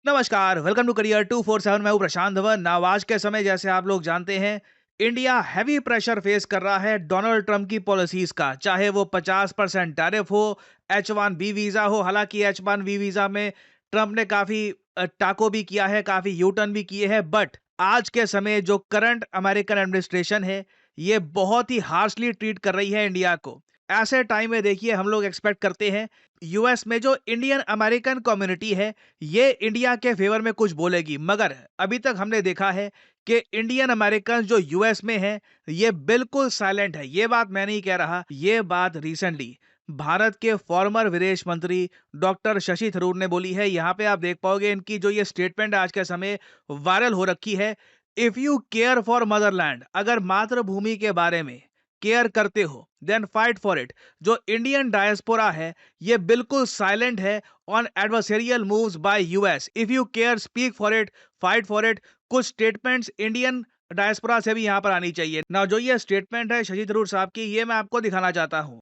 नमस्कार, welcome to career 247। मैं हूं प्रशांत धवन। आज के समय जैसे आप लोग जानते हैं, इंडिया हैवी प्रेशर फेस कर रहा है डोनाल्ड ट्रंप की पॉलिसीज का। चाहे वो 50% टैरिफ हो, H1B वीजा हो। हालांकि H1B वीजा में ट्रंप ने काफी टाको भी किया है, काफी यू टर्न भी किए हैं। बट आज के समय जो करंट अमेरिकन एडमिनिस्ट्रेशन है, ये बहुत ही हार्शली ट्रीट कर रही है इंडिया को। ऐसे टाइम में देखिए, हम लोग एक्सपेक्ट करते हैं यूएस में जो इंडियन अमेरिकन कम्युनिटी है, ये इंडिया के फेवर में कुछ बोलेगी। मगर अभी तक हमने देखा है कि इंडियन अमेरिकन जो यूएस में है, ये बिल्कुल साइलेंट है। ये बात मैं नहीं कह रहा, ये बात रिसेंटली भारत के फॉर्मर विदेश मंत्री डॉक्टर शशि थरूर ने बोली है। यहां पे आप देख पाओगे इनकी जो ये स्टेटमेंट आज के समय वायरल हो रखी है। If you care for Motherland, अगर मातृभूमि के बारे में केयर करते हो, देन फाइट फॉर इट। जो इंडियन डायस्पोरा है, ये बिल्कुल साइलेंट है on adversarial moves bye US. If you care, speak for it, fight for it. कुछ स्टेटमेंट्स इंडियन डायस्पोरा से भी यहां पर आनी चाहिए ना। जो ये स्टेटमेंट है शशि थरूर साहब की, ये मैं आपको दिखाना चाहता हूं।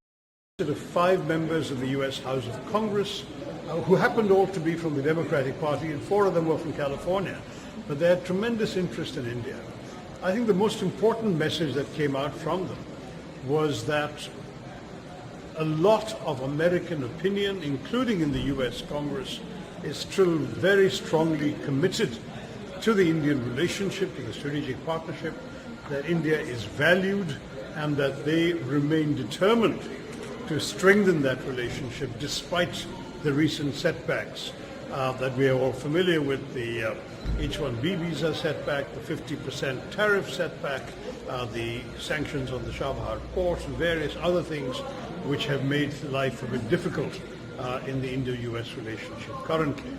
Five members of the U.S. House of Congress, who happened all to be from the Democratic Party, and four of them were from California, but they had tremendous interest in India. I think the most important message that came out from them was that a lot of American opinion, including in the U.S. Congress, is still very strongly committed to the Indian relationship, to the strategic partnership, that India is valued, and that they remain determined to strengthen that relationship despite the recent setbacks that we are all familiar with, the H1B visa setback, the 50% tariff setback, the sanctions on the Chabahar port, and various other things which have made life a bit difficult in the Indo-US relationship currently.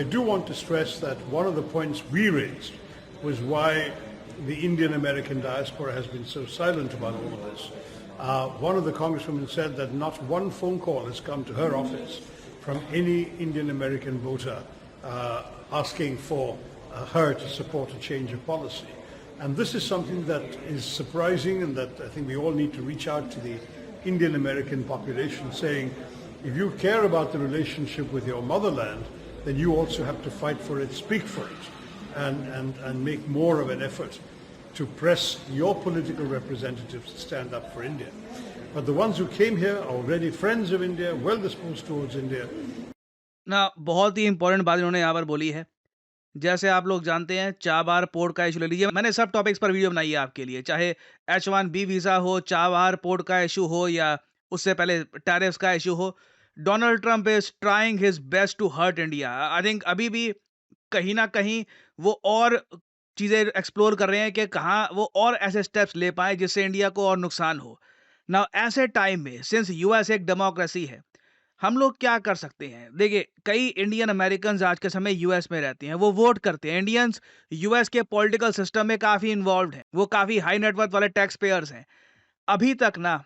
I do want to stress that one of the points we raised was why the Indian-American diaspora has been so silent about all of this. One of the congresswomen said that not one phone call has come to her office from any Indian-American voter asking for her to support a change of policy. And this is something that is surprising, and that I think we all need to reach out to the Indian-American population saying, if you care about the relationship with your motherland, then you also have to fight for it, speak for it, and make more of an effort to press your political representatives to stand up for India. But the ones who came here are already friends of India, well disposed towards India. ना बहुत ही important बात इन्होंने यहाँ पर बोली है। जैसे आप लोग जानते हैं, चाबार पोर्ट का इशू ले लीजिए। मैंने सब टॉपिक्स पर वीडियो बनाई है आपके लिए, चाहे H1B वीजा हो, चाबार पोर्ट का इशू हो, या उससे पहले टैरिफ्स का इशू हो। Donald Trump is trying his best to hurt India. I think अभी भी कहीं ना कहीं वो और चीजें एक्सप्लोर कर रहे हैं कि कहाँ वो और ऐसे स्टेप्स ले पाए जिससे इंडिया को और नुकसान हो ना। ऐसे टाइम में सिंस यूएस एक डेमोक्रेसी है, हम लोग क्या कर सकते हैं? देखिए, कई इंडियन अमेरिकन आज के समय यूएस में रहते हैं, वो वोट करते हैं। इंडियंस यूएस के पॉलिटिकल सिस्टम में काफी इन्वॉल्व हैं, वो काफी हाई नेटवर्थ वाले टैक्स पेयर्स हैं। अभी तक ना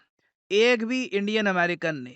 एक भी इंडियन अमेरिकन ने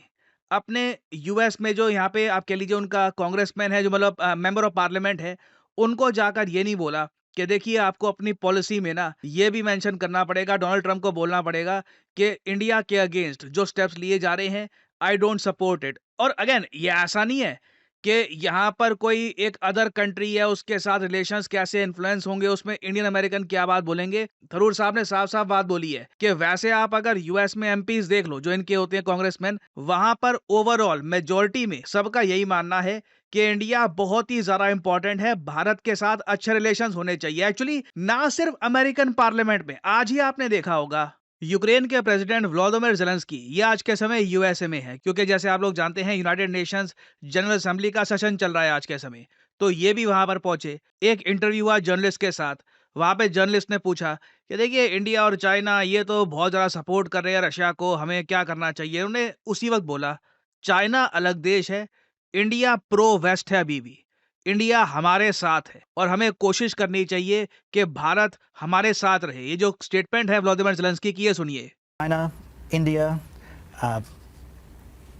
अपने यूएस में, जो यहाँ पे आप कह लीजिए उनका कांग्रेसमैन है, जो मतलब मेंबर ऑफ पार्लियामेंट है, उनको जाकर ये नहीं बोला कि देखिए आपको अपनी पॉलिसी में ना ये भी मेंशन करना पड़ेगा, डोनाल्ड ट्रंप को बोलना पड़ेगा कि इंडिया के अगेंस्ट जो स्टेप्स लिए जा रहे हैं, आई डोंट सपोर्ट इट। और अगेन, ये ऐसा नहीं है कि यहाँ पर कोई एक अदर कंट्री है, उसके साथ रिलेशंस कैसे इन्फ्लुएंस होंगे, उसमें इंडियन अमेरिकन क्या बात बोलेंगे। थरूर साहब ने साफ साफ बात बोली है कि वैसे आप अगर यूएस में एमपीज देख लो, जो इनके होते हैं कांग्रेसमैन, वहां पर ओवरऑल मेजोरिटी में सबका यही मानना है कि इंडिया बहुत ही ज्यादा इंपॉर्टेंट है, भारत के साथ अच्छे रिलेशंस होने चाहिए। एक्चुअली ना सिर्फ अमेरिकन पार्लियामेंट में, आज ही आपने देखा होगा यूक्रेन के प्रेसिडेंट व्लादिमीर ज़ेलेंस्की, ये आज के समय यूएसए में है, क्योंकि जैसे आप लोग जानते हैं यूनाइटेड नेशंस जनरल असेंबली का सेशन चल रहा है आज के समय। तो ये भी वहां पर पहुंचे। एक इंटरव्यू हुआ जर्नलिस्ट के साथ। वहां पे जर्नलिस्ट ने पूछा कि देखिए, इंडिया और चाइना ये तो बहुत ज्यादा सपोर्ट कर रहे हैं रशिया को, हमें क्या करना चाहिए। उन्होंने उसी वक्त बोला, चाइना अलग देश है, इंडिया प्रो वेस्ट है। अभी भी इंडिया हमारे साथ है और हमें कोशिश करनी चाहिए कि भारत हमारे साथ रहे। ये जो स्टेटमेंट है व्लादिमीर ज़ेलेंस्की की, ये सुनिए। China, India, uh,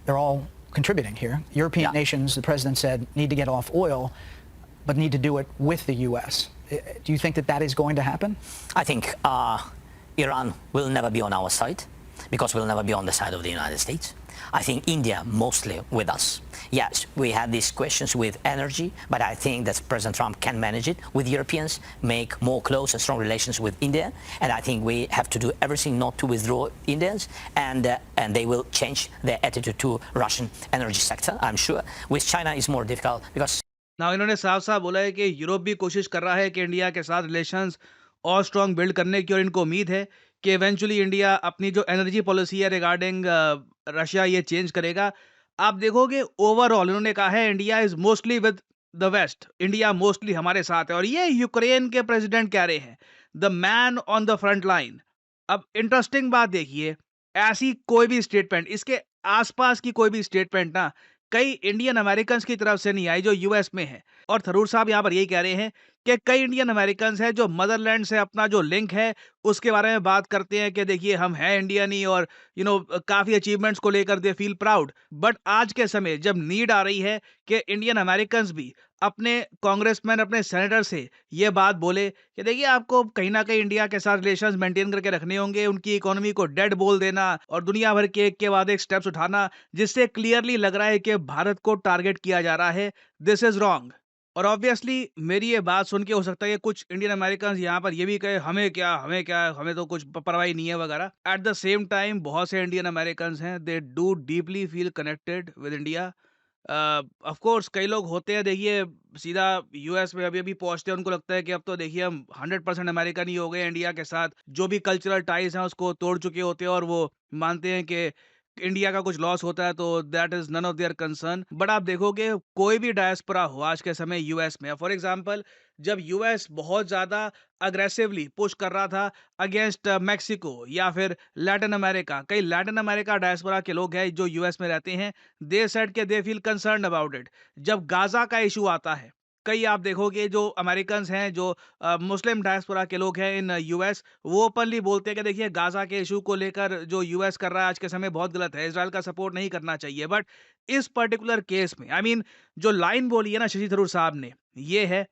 they're all contributing here. European nations, the president said, need to get off oil, but need to do it with the U.S. Do you think that that is going to happen? I think Iran will never be on our side. because we'll never be on the side of the United States. I think India mostly with us. Yes, we had these questions with energy, but I think that President Trump can manage it with Europeans, make more close and strong relations with India, and I think we have to do everything not to withdraw Indians, and they will change their attitude to Russian energy sector, I'm sure. With China it's more difficult because ना इन्होंने साफ साफ बोला है कि Europe भी कोशिश कर रहा है कि इंडिया के साथ रिलेशंस और स्ट्रांग बिल्ड करने की, और इनको उम्मीद है कि इवेंचुअली इंडिया अपनी जो एनर्जी पॉलिसी है रिगार्डिंग रशिया ये चेंज करेगा। आप देखोगे ओवरऑल इन्होंने कहा है India is mostly with the west, India mostly हमारे साथ है, और ये यूक्रेन के प्रेसिडेंट कह रहे हैं, the man on the front line. अब इंटरेस्टिंग बात देखिए, ऐसी कोई भी स्टेटमेंट, इसके आसपास की कोई भी स्टेटमेंट ना कई इंडियन अमेरिकन की तरफ से नहीं आई जो यूएस में है। और थरूर साहब यहाँ पर यही कह रहे हैं कि कई इंडियन अमेरिकन हैं जो मदरलैंड से अपना जो लिंक है उसके बारे में बात करते हैं कि देखिए हम हैं इंडियन ही, और काफ़ी अचीवमेंट्स को लेकर दे फील प्राउड। बट आज के समय जब नीड आ रही है कि इंडियन अमेरिकन भी अपने कांग्रेसमैन, अपने सेनेटर से ये बात बोले कि देखिए आपको कहीं ना कहीं इंडिया के साथ रिलेशंस मेंटेन करके रखने होंगे, उनकी इकोनॉमी को डेड बोल देना और दुनिया भर के एक के बाद एक स्टेप्स उठाना, जिससे क्लियरली लग रहा है कि भारत को टारगेट किया जा रहा है, दिस इज रॉन्ग। और ऑब्वियसली मेरी ये बात सुन के हो सकता है कि कुछ इंडियन अमेरिकन यहाँ पर ये भी कहे हमें क्या, हमें तो कुछ परवाह नहीं है वगैरह। एट द सेम टाइम बहुत से इंडियन अमेरिकन हैं, they do deeply feel connected with India. Of course कई लोग होते हैं, देखिए सीधा यूएस में अभी अभी पहुंचते हैं, उनको लगता है कि अब तो देखिए हम 100% अमेरिकन ही हो गए, इंडिया के साथ जो भी कल्चरल टाइज हैं उसको तोड़ चुके होते हैं, और वो मानते हैं कि इंडिया का कुछ लॉस होता है तो that is none of their concern. But आप देखोगे कोई भी डायस्पोरा हो आज के समय यूएस में, फॉर एग्जांपल जब यूएस बहुत ज्यादा अग्रेसिवली पुश कर रहा था अगेंस्ट मैक्सिको या फिर लैटिन अमेरिका, कई लैटिन अमेरिका डायस्पोरा के लोग हैं जो यूएस में रहते हैं, दे सेड के they feel concern about it. जब गाजा का इशू आता है, कई आप देखोगे जो अमेरिकन हैं, जो मुस्लिम डायस्पोरा के लोग हैं इन यूएस, वो ओपनली बोलते हैं कि देखिए गाजा के इशू को लेकर जो यूएस कर रहा है आज के समय बहुत गलत है, इजराइल का सपोर्ट नहीं करना चाहिए। बट इस पर्टिकुलर केस में जो लाइन बोली है ना शशि थरूर साहब ने, ये है,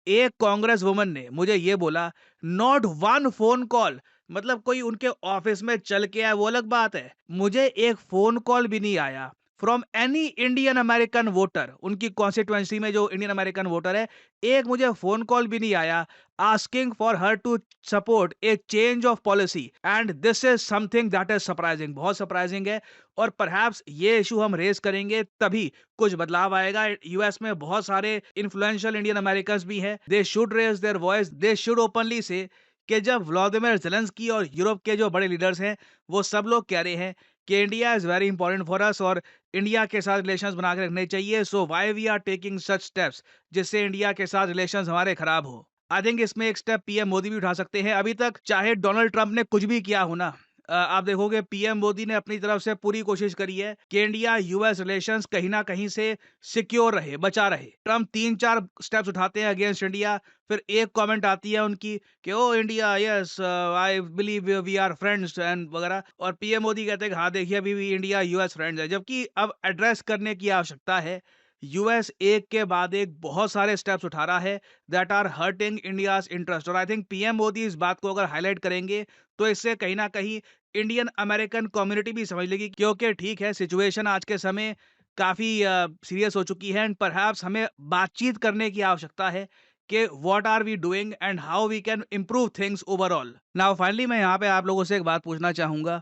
एक कांग्रेस वुमन ने मुझे ये बोला, नॉट वन फोन कॉल, मतलब कोई उनके ऑफिस में चल के आया वो अलग बात है, मुझे एक फोन कॉल भी नहीं आया from any Indian American voter, उनकी कॉन्स्टिट्यूएंसी में जो इंडियन अमेरिकन वोटर है, एक मुझे फोन कॉल भी नहीं आया asking for her to support a change of policy, and this is something that is surprising, बहुत सरप्राइजिंग है। और परहैप्स ये इशू हम रेज करेंगे तभी कुछ बदलाव आएगा। यूएस में बहुत सारे इन्फ्लुएंशियल इंडियन अमेरिकन भी हैं, they should raise their voice, they should openly say कि जब व्लादिमीर ज़ेलेंस्की और यूरोप के जो बड़े लीडर्स हैं वो सब लोग कह रहे हैं कि India is very important for us और इंडिया के साथ रिलेशंस बना के रखने चाहिए, so why we are taking such steps जिससे इंडिया के साथ रिलेशंस हमारे खराब हो। आई थिंक इसमें एक स्टेप पीएम मोदी भी उठा सकते हैं। अभी तक चाहे डोनाल्ड ट्रंप ने कुछ भी किया हो ना, आप देखोगे पीएम मोदी ने अपनी तरफ से पूरी कोशिश करी है कि इंडिया यूएस रिलेशंस कहीं ना कहीं से सिक्योर रहे, बचा रहे। ट्रंप 3-4 स्टेप्स उठाते हैं अगेंस्ट इंडिया, फिर एक कमेंट आती है उनकी कि oh India yes I believe we are friends and वगैरह, और पीएम मोदी कहते हैं कि हाँ देखिए अभी भी इंडिया यूएस फ्रेंड्स है, जबकि अब एड्रेस करने की आवश्यकता है। यूएस एक के बाद एक बहुत सारे स्टेप्स उठा रहा है that are hurting India's interest, और आई थिंक पीएम मोदी इस बात को अगर हाईलाइट करेंगे तो इससे कहीं ना कहीं इंडियन अमेरिकन कम्युनिटी भी समझ लेगी, क्योंकि ठीक है सिचुएशन आज के समय काफ़ी सीरियस हो चुकी है, एंड परहैप्स हमें बातचीत करने की आवश्यकता है कि what are we doing and how we can improve things overall. Now finally मैं यहाँ पे आप लोगों से एक बात पूछना चाहूँगा,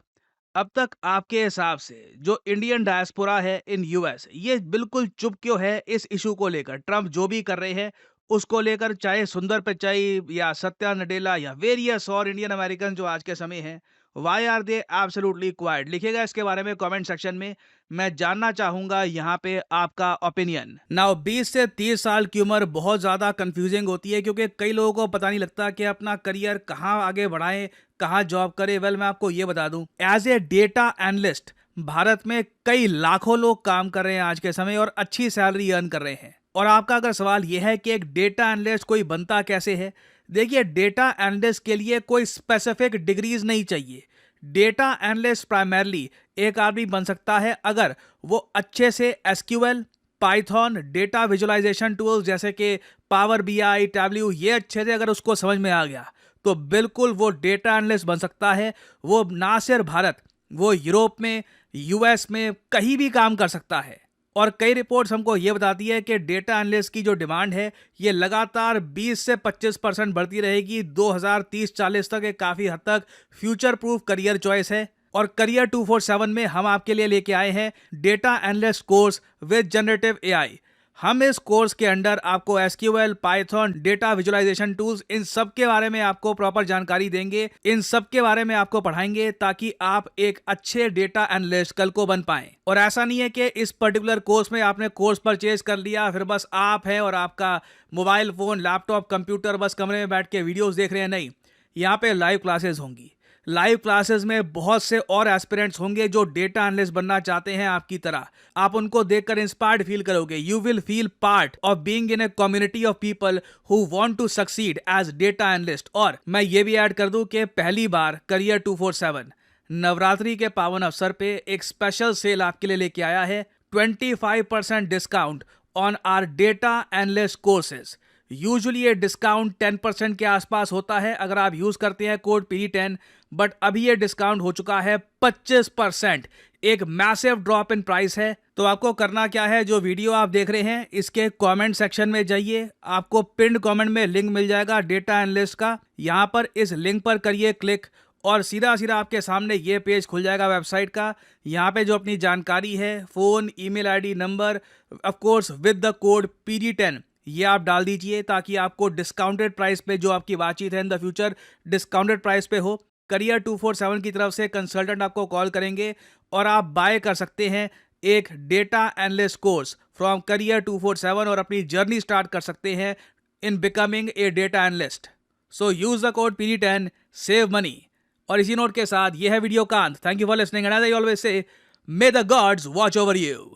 अब तक आपके हिसाब से जो इंडियन डायस्पोरा है इन यूएस, ये बिल्कुल चुप क्यों है इस इशू को लेकर? ट्रंप जो भी कर रहे हैं उसको लेकर, चाहे सुंदर पिचाई या सत्या नडेला या वेरियस और इंडियन अमेरिकन जो आज के समय हैं, why are they absolutely quiet? लिखिएगा इसके बारे में कमेंट सेक्शन में, मैं जानना चाहूंगा यहाँ पे आपका ओपिनियन। नाउ 20 से 30 साल की उम्र बहुत ज़्यादा कंफ्यूजिंग होती है, क्योंकि कई लोगों को पता नहीं लगता कि अपना करियर कहाँ आगे बढ़ाएं, कहाँ जॉब करें। वेल मैं आपको ये बता दूं, as a data analyst Bharat में कई लाखों लोग काम कर रहे हैं आज के समय और अच्छी सैलरी अर्न कर रहे हैं। और आपका अगर सवाल यह है कि एक डेटा एनालिस्ट कोई बनता कैसे है, देखिए डेटा एनालिस्ट के लिए कोई स्पेसिफिक डिग्रीज नहीं चाहिए। डेटा एनालिस्ट प्राइमरली एक आदमी बन सकता है अगर वो अच्छे से SQL, Python, data visualisation tools जैसे कि पावर बीआई, टैब्ल्यू, ये अच्छे से अगर उसको समझ में आ गया तो बिल्कुल वो डेटा एनालिस्ट बन सकता है। वो ना सिर्फ भारत, वो यूरोप में, यूएस में कहीं भी काम कर सकता है। और कई रिपोर्ट्स हमको ये बताती है कि डेटा एनालिस्ट की जो डिमांड है ये लगातार 20 से 25% बढ़ती रहेगी 2030-40 तक। एक काफ़ी हद तक फ्यूचर प्रूफ करियर चॉइस है। और करियर 247 में हम आपके लिए लेके आए हैं data analyst course with generative AI. हम इस कोर्स के अंडर आपको SQL, Python, data visualisation tools, इन सब के बारे में आपको प्रॉपर जानकारी देंगे। इन सब के बारे में आपको पढ़ाएंगे ताकि आप एक अच्छे डेटा एनालिस्ट कल को बन पाएं। और ऐसा नहीं है कि इस पर्टिकुलर कोर्स में आपने कोर्स परचेज कर लिया, फिर बस आप हैं और आपका मोबाइल फोन, लैपटॉप, कंप्यूटर, बस कमरे में बैठ के वीडियोस देख रहे हैं। नहीं, यहाँ पे लाइव क्लासेस होंगी। लाइव क्लासेस में बहुत से और एस्पिरेंट्स होंगे जो डेटा एनालिस्ट बनना चाहते हैं आपकी तरह। आप उनको देखकर इंस्पायर्ड फील करोगे। You will feel part of being in a community of people who want to succeed as data analyst. और मैं ये भी ऐड कर दूं कि पहली बार करियर 247 नवरात्रि के पावन अवसर पे एक स्पेशल सेल आपके लिए लेके आया है। 25% discount on our data analyst courses. Usually ये डिस्काउंट 10% के आसपास होता है अगर आप यूज करते हैं कोड PD10, बट अभी ये डिस्काउंट हो चुका है 25%। एक मैसिव ड्रॉप इन प्राइस है। तो आपको करना क्या है, जो वीडियो आप देख रहे हैं इसके कमेंट सेक्शन में जाइए, आपको पिन्ड कमेंट में लिंक मिल जाएगा डेटा एनालिस्ट का। यहाँ पर इस लिंक पर करिए क्लिक और सीधा सीधा आपके सामने ये पेज खुल जाएगा वेबसाइट का। यहाँ पे जो अपनी जानकारी है, phone, email ID, number, of course with the code PD10, ये आप डाल दीजिए ताकि आपको डिस्काउंटेड प्राइस पे जो आपकी बातचीत है in the future discounted price पे हो। करियर 247 की तरफ से कंसल्टेंट आपको कॉल करेंगे और आप बाय कर सकते हैं एक data analyst course from career 247 और अपनी जर्नी स्टार्ट कर सकते हैं in becoming a data analyst. So use the code PD10, save money. और इसी नोट के साथ ये है वीडियो का अंत। Thank you for listening and as I always say, may the gods watch over you.